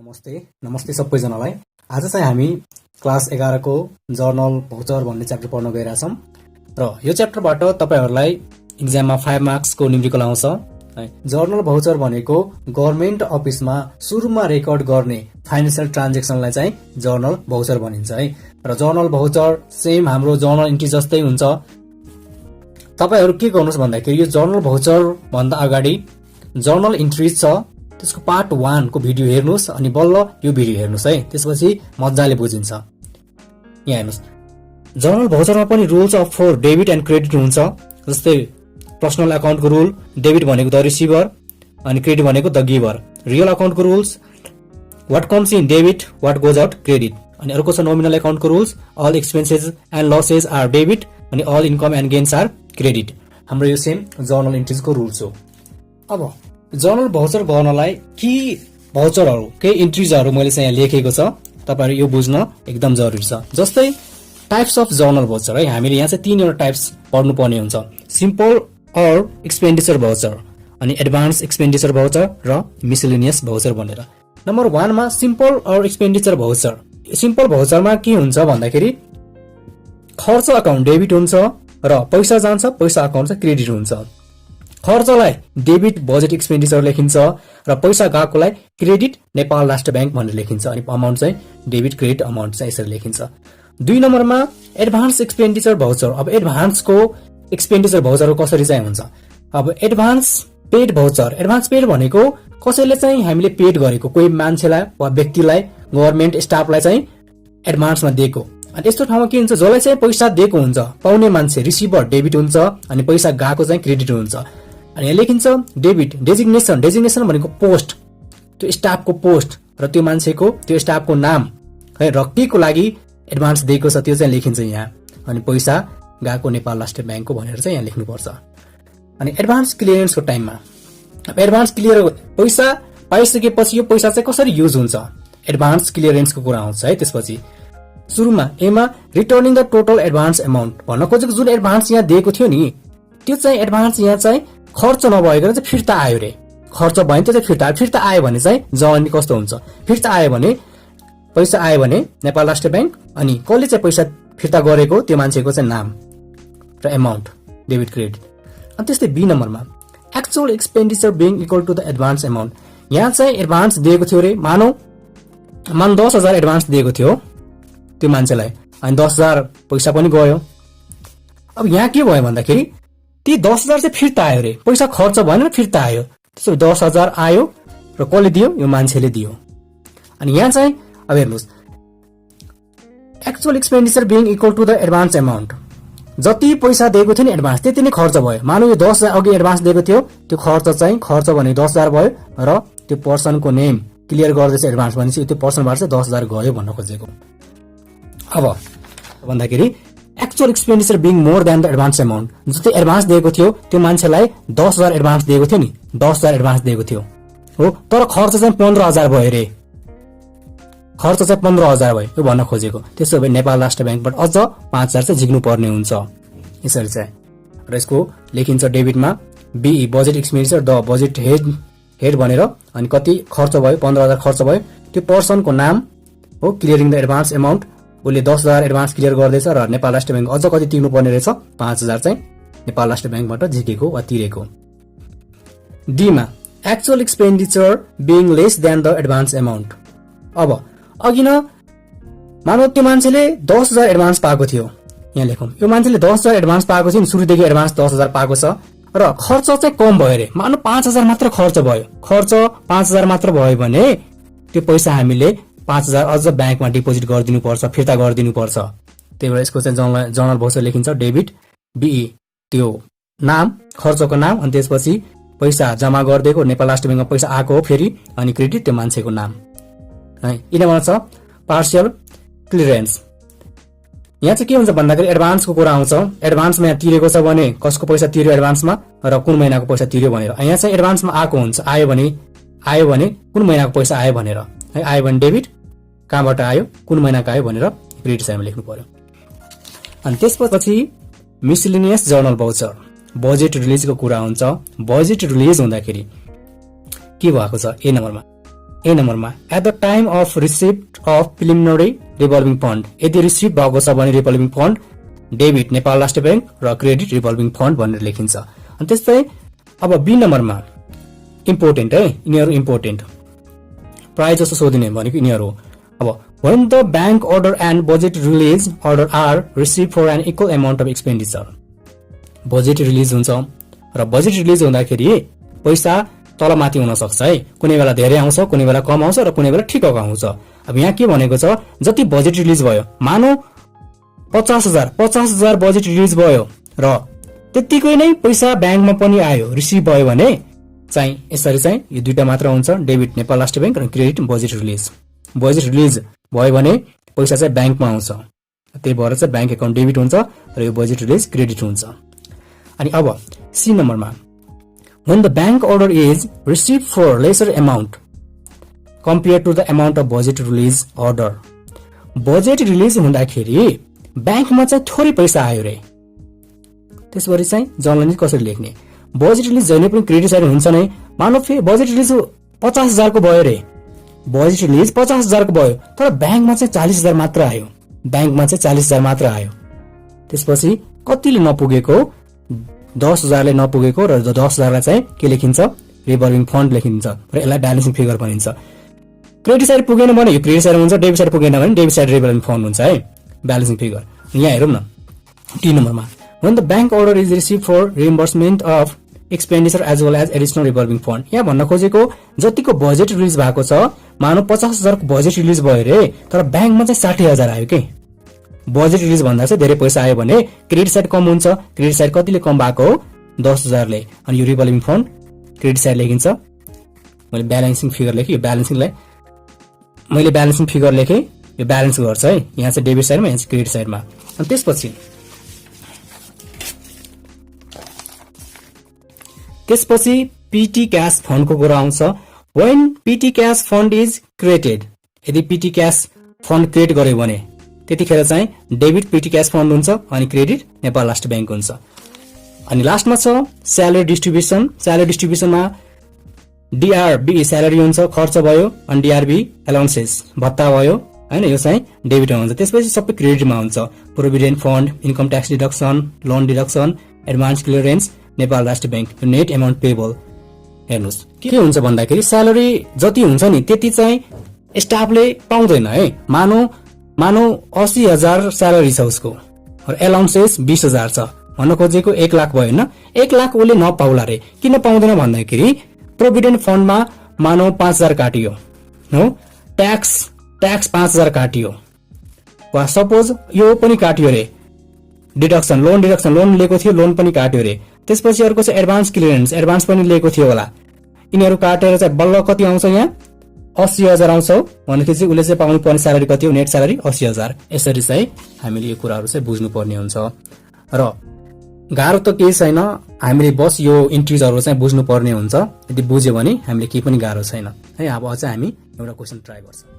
नमस्ते सबैजनालाई। आज चाहिँ हामी क्लास 11 को जर्नल भाउचर भन्ने च्याप्टर पढ्न गइरहेछौँ र यो च्याप्टरबाट तपाईहरुलाई एक्जाममा 5 मार्क्स को न्यूमेरिकल आउँछ। जर्नल भाउचर भनेको गभर्नमेन्ट अफिसमा सुरुमा रेकर्ड गर्ने फाइनान्शियल ट्रान्ज्याक्सनलाई चाहिँ जर्नल भाउचर भनिन्छ है। र जर्नल भाउचर सेम हाम्रो जर्नल इन्ट्री जस्तै हुन्छ। तपाईहरु के गर्नुस् भन्दाखेरि यो जर्नल भाउचर भन्दा अगाडि जर्नल इन्ट्रीज छ त्यसको पार्ट 1 को भिडियो हेर्नुस् अनि बल्ल यो भिडियो हेर्नुस् है, त्यसपछि मज्जाले बुझिन्छ। यहाँ हेर्नुस्, जर्नल भाउचरमा पनि rules of for debit and credit हुन्छ। जस्तै पर्सनल अकाउन्टको रुल, डेबिट भनेको द रिसिभर अनि क्रेडिट भनेको द गिभर। रियल अकाउन्टको rules, what comes in debit, what goes out credit. अनि अर्को छ नोमिनल अकाउन्टको rules, all expenses and losses are debit अनि all income and gains are credit. हाम्रो यो सेम जर्नल इन्ट्रीजको रुल्स हो। अब जर्नल भाउचर गर्नलाई के भाउचरहरु के इन्ट्रीजहरु मैले चाहिँ यहाँ लेखेको छ, तपाईहरु यो बुझ्न एकदम जरुरी छ। जस्तै टाइप्स अफ जर्नल भाउचर है, हामीले यहाँ चाहिँ तीनवटा टाइप्स पढ्नु पर्ने हुन्छ। सिम्पल अर एक्सपेन्डिचर भाउचर अनि एडभान्स एक्सपेन्डिचर भाउचर र मिसलेनियस भाउचर भनेर। नम्बर 1 मा simple or expenditure voucher. Simple भाउचरमा के हुन्छ भन्दाखेरि खर्च अकाउन्ट डेबिट हुन्छ र पैसा जान्छ, पैसा अकाउन्ट चाहिँ क्रेडिट हुन्छ। खर्चलाई डेबिट बजेट एक्सपेन्डिचर लेखिन्छ र पैसा गएकोलाई क्रेडिट नेपाल राष्ट्र बैंक भनेर लेखिन्छ अनि अमाउन्ट चाहिँ डेबिट क्रेडिट अमाउन्ट चाहिँ यसरी लेखिन्छ। 2 नम्बरमा एडभान्स एक्सपेन्डिचर भाउचर। अब एडभान्सको एक्सपेन्डिचर भाउचर कसरी चाहिँ हुन्छ? अब advance paid voucher. Advance paid भनेको कसैले चाहिँ हामीले पेड गरेको कोही मान्छेलाई वा व्यक्तिलाई गभर्नमेन्ट स्टाफलाई चाहिँ एडभान्समा दिएको। अनि यस्तो ठाउँमा के हुन्छ, जसलाई चाहिँ पैसा दिएको हुन्छ पाउने मान्छे रिसिभर डेबिट हुन्छ अनि पैसा गएको चाहिँ क्रेडिट हुन्छ। अनि यहाँ लेखिन्छ डेबिट डेजिग्नेसन। डेजिग्नेसन भनेको पोस्ट, त्यो स्टाफको पोस्ट र त्यो मान्छेको त्यो स्टाफको नाम है र केको लागि एडभान्स दिएको छ त्यो चाहिँ लेखिन्छ यहाँ। अनि पैसा गएको नेपाल राष्ट्र बैंकको भनेर चाहिँ यहाँ लेख्नुपर्छ। अनि एडभान्स क्लियरेन्सको टाइममा एडभान्स क्लियर पैसा पाइसकेपछि यो पैसा चाहिँ कसरी युज हुन्छ, एडभान्स क्लियरेन्सको कुरा आउँछ है। त्यसपछि सुरुमा एमा returning the total advance amount भन्न खोजेको जुन एडभान्स यहाँ दिएको थियो नि त्यो चाहिँ एडभान्स यहाँ चाहिँ खर्च नभएको चाहिँ फिर्ता आयो रे। खर्च भयो त्यो चाहिँ फिर्ता आयो भने चाहिँ जर्नी कस्तो हुन्छ? फिर्ता आयो भने पैसा आयो भने नेपाल राष्ट्र बैंक अनि कसले चाहिँ पैसा फिर्ता गरेको त्यो मान्छेको चाहिँ नाम र अमाउन्ट डेबिट क्रेडिट। अनि त्यस्तै बी नम्बरमा actual expenditure being equal to the advance amount. यहाँ चाहिँ एडभान्स दिएको थियो रे, मान 10,000 एडभान्स दिएको थियो त्यो मान्छेलाई अनि 10,000 पैसा पनि गयो। अब यहाँ के भयो भन्दाखेरि ती 10,000 चाहिँ फिर्ता आयो रे, पैसा खर्च भएन फिर्ता आयो। त्यसो 10,000 आयो र कसले दियो? यो मान्छेले दियो। अनि यहाँ चाहिँ अब हेर्नुस्, actual expenditure being equal to the advance amount. जति पैसा दिएको थियो नि एडभान्स त्यति नै खर्च भयो। मानौ यो 10,000 अघि एडभान्स दिएको थियो, त्यो खर्च चाहिँ खर्च भने 10,000 भयो र त्यो पर्सनको नेम क्लियर गर्दैछ एडभान्स भनेपछि त्यो पर्सनबाट चाहिँ 10,000 गयो भन्न खोजेको। अब भन्दाखेरि actual expenditure being more than the advance amount. जति एडभान्स दिएको थियो त्यो मान्छेलाई 10,000 एडभान्स दिएको थियो नि, 10,000 एडभान्स दिएको थियो हो, तर खर्च चाहिँ 15,000 भयो रे। खर्च चाहिँ 15,000 भयो यो भन्न खोजेको। त्यसो भए नेपाल राष्ट्र बैंकबाट अझ 5,000 चाहिँ झिक्नु पर्ने हुन्छ यसरी चाहिँ। र यसको लेखिन्छ डेबिटमा BE budget expenditure the budget head भनेर अनि कति खर्च भयो 15,000 खर्च भयो त्यो पर्सनको नाम हो, क्लियरिङ द एडभान्स अमाउन्ट। उसले 10,000 एडभान्स क्लियर गर्दैछ र नेपाल राष्ट्र बैंक अझ कति तिर्नु पर्ने रहेछ 5,000 चाहिँ नेपाल राष्ट्र बैंकबाट झिकेको वा तिरेको। डी मा actual expenditure being less than the advance amount. अब अघि न मानव त्यो मान्छेले 10,000 एडभान्स पाएको थियो, यहाँ लेखौं यो मान्छेले 10,000 एडभान्स पाएको थियो नि, सुरुदेखि एडभान्स 10,000 पाएको छ र खर्च चाहिँ कम भयो रे। मानव 5,000 मात्र खर्च भयो, खर्च 5,000 मात्र भयो भने त्यो पैसा हामीले 5,000 अझ बैंकमा डिपोजिट गरिदिनु पर्छ, फिर्ता गरिदिनु पर्छ। त्यही भएर यसको चाहिँ जर्नल भाउचर लेखिन्छ डेबिट बीई त्यो नाम खर्चको नाम अनि त्यसपछि पैसा जम्मा गरिदिएको नेपाल राष्ट्र बैंकमा पैसा आएको हो फेरि अनि क्रेडिट त्यो मान्छेको नाम है। यिनीमा छ पार्शियल क्लियरेन्स। यहाँ चाहिँ के हुन्छ भन्दाखेरि एडभान्सको कुरा आउँछ। एडभान्समा यहाँ तिरेको छ भने कसको पैसा तिर्यो एडभान्समा र कुन महिनाको पैसा तिर्यो भनेर। यहाँ चाहिँ एडभान्समा आएको हुन्छ, आयो भने कुन महिनाको पैसा आयो भनेर है, आयो भने डेबिट कहाँबाट आयो कुन महिनाको आयो भनेर क्रेडिट चाहिँ लेख्नु पर्यो। अनि त्यसपछि मिसलेनियस जर्नल भाउचर बजेट रिलिजको कुरा हुन्छ। बजेट रिलिज हुँदाखेरि के भएको छ ए नम्बरमा ए नम्बरमा at the time of receipt of preliminary revolving fund, यदि रिसिभ भएको छ भने रिभल्भिङ फन्ड डेबिट नेपाल राष्ट्र बैंक र क्रेडिट रिभल्भिङ फन्ड भनेर लेखिन्छ। अनि त्यस्तै अब बी नम्बरमा इम्पोर्टेन्ट है, यिनीहरू इम्पोर्टेन्ट प्राय जस्तो सोधिने भनेको यिनीहरू हो। अब when the bank order and budget release order are received for an equal amount of expenditure, budget release हुन्छ र बजेट रिलिज हुँदाखेरि पैसा तलमाथि हुन सक्छ है, कुनै बेला धेरै आउँछ, कुनै बेला कम आउँछ र कुनै बेला ठिकको आउँछ। अब यहाँ के भनेको छ, जति बजेट रिलिज भयो, मानौ 50,000 बजेट रिलिज भयो र त्यतिकै नै पैसा ब्याङ्कमा पनि आयो, रिसिभ भयो भने चाहिँ यसरी चाहिँ यो दुईटा मात्र हुन्छ, डेबिट नेपाल राष्ट्र बैंक र credit budget release. Budget release भयो भने पैसा चाहिँ ब्याङ्कमा आउँछ, त्यही भएर चाहिँ ब्याङ्क एकाउन्ट डेबिट हुन्छ र यो बजेट रिलिज क्रेडिट हुन्छ। अनि अब सी नम्बरमा when the bank order is received for lesser amount compared to the amount of budget release order, budget release हुँदाखेरि ब्याङ्कमा चाहिँ थोरै पैसा आयो रे, त्यसपछि चाहिँ जर्नलले कसरी लेख्ने, बजेट रिलिज जहिले पनि क्रेडिट साइड हुन्छ नै। मानव बजेट रिलिज 50,000 को भयो रे, बजेट रिलिज 50,000 को भयो तर ब्याङ्कमा चाहिँ 40,000 मात्र आयो, ब्याङ्कमा चाहिँ 40,000 मात्र आयो। त्यसपछि कतिले नपुगेको, 10,000 ले नपुगेको र 10,000 लाई चाहिँ के लेखिन्छ, रिभल्भिङ फन्ड लेखिन्छ र यसलाई ब्यालेन्सिङ फिगर भनिन्छ। क्रेडिट साइड पुगेन भने यो क्रेडिट साइड हुन्छ, डेबिट साइड पुगेन भने डेबिट साइड रिभल्भिङ फन्ड हुन्छ है, ब्यालेन्सिङ फिगर। यहाँ हेरौँ न टी नम्बरमा when the bank order is received for reimbursement of expenditure as well as additional revolving fund, यहाँ भन्न खोजेको जतिको बजेट रिलिज भएको छ, मानौ 50,000 को बजेट रिलिज भयो रे तर ब्याङ्कमा चाहिँ 60,000 आयो के, बजेट रिलिज भन्दा चाहिँ धेरै पैसा आयो भने क्रेडिट साइड कम हुन्छ, क्रेडिट साइड कतिले कम भएको हो, 10,000 ले। अनि यो रिभल्भिङ फन्ड क्रेडिट साइड लेखिन्छ, मैले ब्यालेन्सिङ फिगर लेखेँ, यो ब्यालेन्सिङलाई मैले ब्यालेन्सिङ फिगर लेखेँ, यो ब्यालेन्स गर्छ है, यहाँ चाहिँ डेबिट साइडमा, यहाँ चाहिँ क्रेडिट साइडमा। अनि त्यसपछि पीटी क्याश फन्डको कुरा आउँछ। when PT cash fund is created, यदि पीटी क्याश फन्ड क्रिएट गर्यो भने त्यतिखेर चाहिँ डेबिट पीटी क्याश फन्ड हुन्छ अनि क्रेडिट नेपाल राष्ट्र बैंक हुन्छ। अनि लास्टमा छ salary distribution. Salary डिस्ट्रिब्युसनमा DRB salary हुन्छ, खर्च भयो, अनि डीआरबी अलाउन्सेस भत्ता भयो हैन, यो चाहिँ डेबिटमा हुन्छ। त्यसपछि सबै क्रेडिटमा हुन्छ, provident fund, income tax deduction, loan deduction, advance clearance Nepal राष्ट्र बैंक, नेट एमाउन्ट पेबल। हेर्नुस् के हुन्छ भन्दाखेरि स्यालेरी जति हुन्छ नि त्यति चाहिँ स्टाफले पाउँदैन है। मानौ 80,000 स्यालेरी छ उसको र एलाउन्सेस 20,000 छ, भन्न खोजेको 1 लाख भयो हैन, 1 लाख उसले नपाउला रे। किन पाउँदैन भन्दाखेरि प्रोभिडेन्ट फन्डमा मानौ 5,000 काटियो हो, ट्याक्स 5,000 काटियो, वा सपोज यो पनि काटियो रे, डिडक्सन लोन लिएको थियो, लोन पनि काट्यो रे। त्यसपछि अर्को चाहिँ एडभान्स क्लियरेन्स, एडभान्स पनि लिएको थियो होला, यिनीहरू काटेर चाहिँ बल्ल कति आउँछ, यहाँ 80,000 आउँछ भनेपछि चाहिँ उसले चाहिँ पाउनु पर्ने स्यालेरी कति हो, नेट स्यालेरी 80,000। यसरी चाहिँ हामीले यो कुराहरू चाहिँ बुझ्नु पर्ने हुन्छ र गाह्रो त केही छैन, हामीले बस यो इन्ट्रिजहरू चाहिँ बुझ्नु पर्ने हुन्छ। यदि बुझ्यो भने हामीले केही पनि गाह्रो छैन है। अब अझ हामी एउटा क्वेसन ट्राई गर्छौँ।